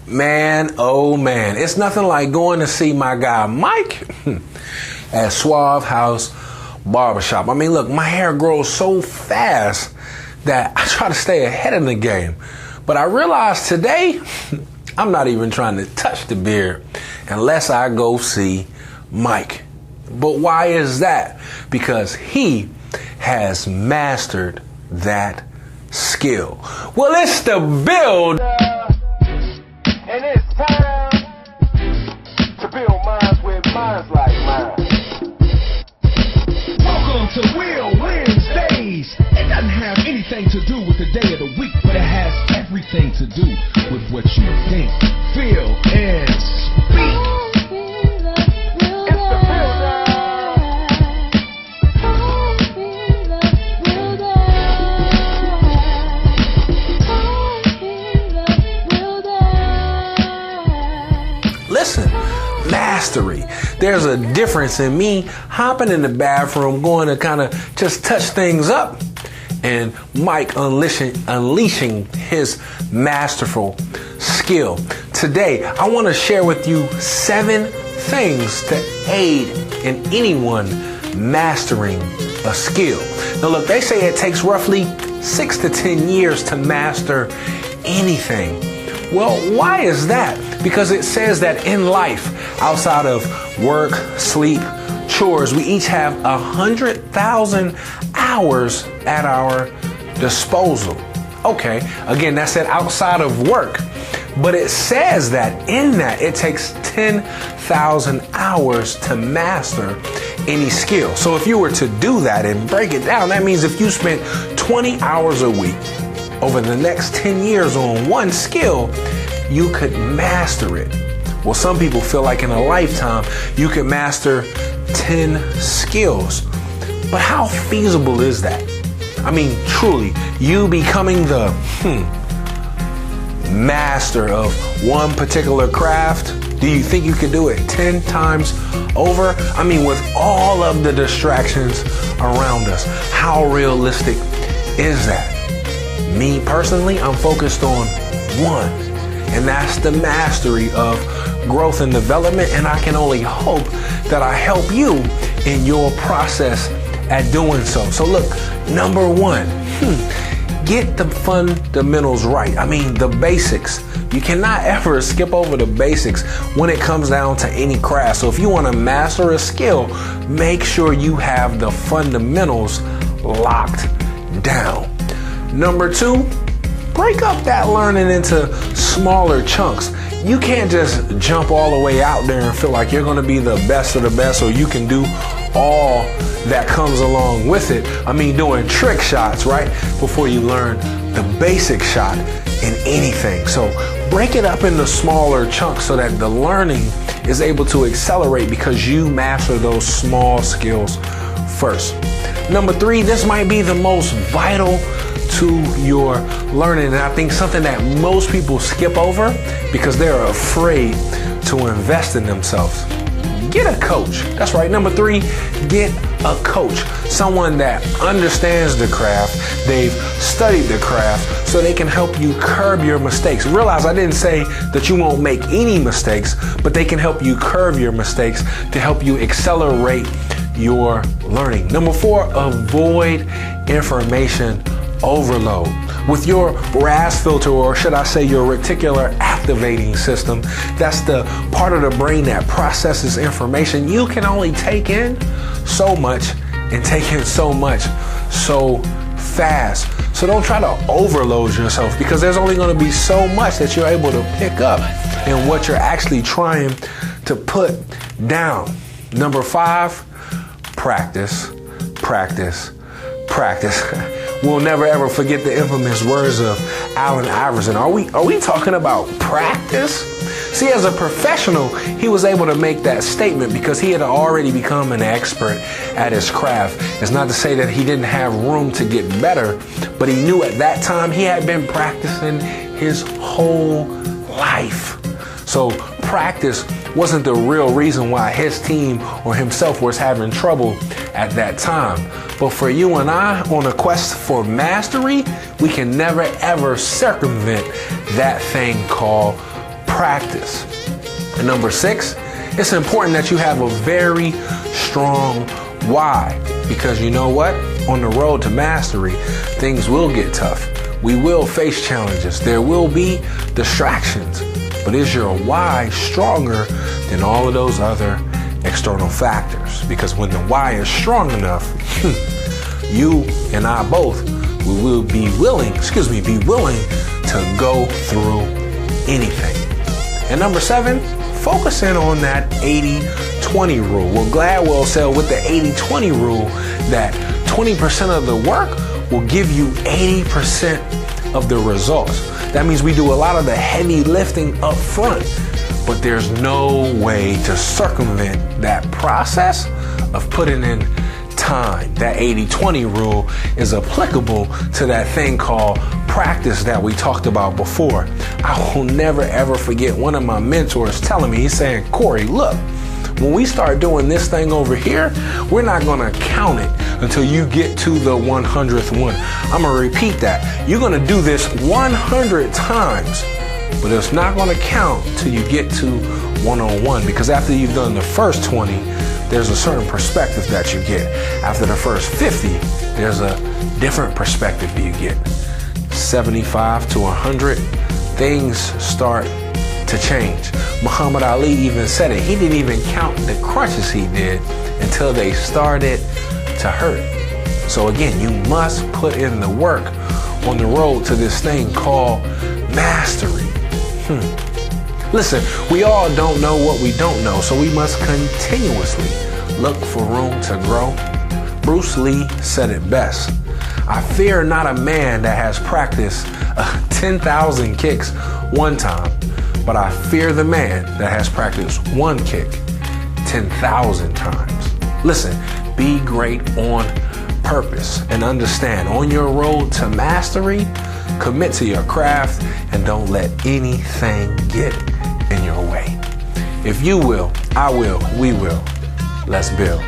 Man, oh man, it's nothing like going to see my guy Mike at Suave House Barbershop. I mean, look, my hair grows so fast that I try to stay ahead of the game. But I realized today, I'm not even trying to touch the beard unless I go see Mike. But why is that? Because he has mastered that skill. Well, it's the build. And it's time to build minds with minds like mine. Welcome to W.I.L.L Wednesdays. It doesn't have anything to do with the day of the week, but it has everything to do with what you think, feel, and speak. Listen, mastery. There's a difference in me hopping in the bathroom, going to kind of just touch things up, and Mike unleashing his masterful skill. Today, I want to share with you 7 things to aid in anyone mastering a skill. Now look, they say it takes roughly 6 to 10 years to master anything. Well, why is that? Because it says that in life, outside of work, sleep, chores, we each have 100,000 hours at our disposal. Okay, again, that's it outside of work. But it says that in that it takes 10,000 hours to master any skill. So if you were to do that and break it down, that means if you spent 20 hours a week over the next 10 years on one skill, you could master it. Well, some people feel like in a lifetime, you could master 10 skills. But how feasible is that? I mean, truly, you becoming the master of one particular craft, do you think you could do it 10 times over? I mean, with all of the distractions around us, how realistic is that? Me personally, I'm focused on one, and that's the mastery of growth and development, and I can only hope that I help you in your process at doing so. So look, number 1, get the fundamentals right. I mean, the basics. You cannot ever skip over the basics when it comes down to any craft. So if you want to master a skill, make sure you have the fundamentals locked down. Number 2, break up that learning into smaller chunks. You can't just jump all the way out there and feel like you're going to be the best of the best, or you can do all that comes along with it. I mean, doing trick shots, right? Before you learn the basic shot in anything. So break it up into smaller chunks so that the learning is able to accelerate because you master those small skills first. Number 3, this might be the most vital to your learning, and I think something that most people skip over because they're afraid to invest in themselves. Get a coach. That's right. Number 3, get a coach. Someone that understands the craft. They've studied the craft so they can help you curb your mistakes. Realize I didn't say that you won't make any mistakes, but they can help you curb your mistakes to help you accelerate your learning. Number 4, avoid information overload. With your RAS filter, or should I say your reticular activating system, that's the part of the brain that processes information. You can only take in so much and take in so much so fast. So don't try to overload yourself because there's only going to be so much that you're able to pick up in what you're actually trying to put down. Number 5, practice, practice, practice. We'll never ever forget the infamous words of Allen Iverson. Are we talking about practice? See, as a professional, he was able to make that statement because he had already become an expert at his craft. It's not to say that he didn't have room to get better, but he knew at that time he had been practicing his whole life. So practice wasn't the real reason why his team or himself was having trouble at that time. But for you and I, on a quest for mastery, we can never ever circumvent that thing called practice. And number 6, it's important that you have a very strong why, because you know what? On the road to mastery, things will get tough. We will face challenges. There will be distractions. But is your why stronger than all of those other external factors? Because when the why is strong enough, you and I both will be willing to go through anything. And number 7, focus in on that 80-20 rule. Well, Gladwell said with the 80-20 rule that 20% of the work will give you 80% of the results. That means we do a lot of the heavy lifting up front, but there's no way to circumvent that process of putting in time. That 80-20 rule is applicable to that thing called practice that we talked about before. I will never ever forget one of my mentors telling me, he's saying, Cori, look, when we start doing this thing over here, we're not gonna count it until you get to the 100th one. I'm gonna repeat that. You're gonna do this 100 times, but it's not gonna count till you get to 101, because after you've done the first 20, there's a certain perspective that you get. After the first 50, there's a different perspective you get. 75 to 100, things start to change. Muhammad Ali even said it. He didn't even count the crunches he did until they started to hurt. So again, you must put in the work on the road to this thing called mastery. Listen, we all don't know what we don't know, so we must continuously look for room to grow. Bruce Lee said it best. I fear not a man that has practiced 10,000 kicks one time, but I fear the man that has practiced one kick 10,000 times. Listen, be great on purpose and understand on your road to mastery, commit to your craft and don't let anything get in your way. If you will, I will, we will. Let's build.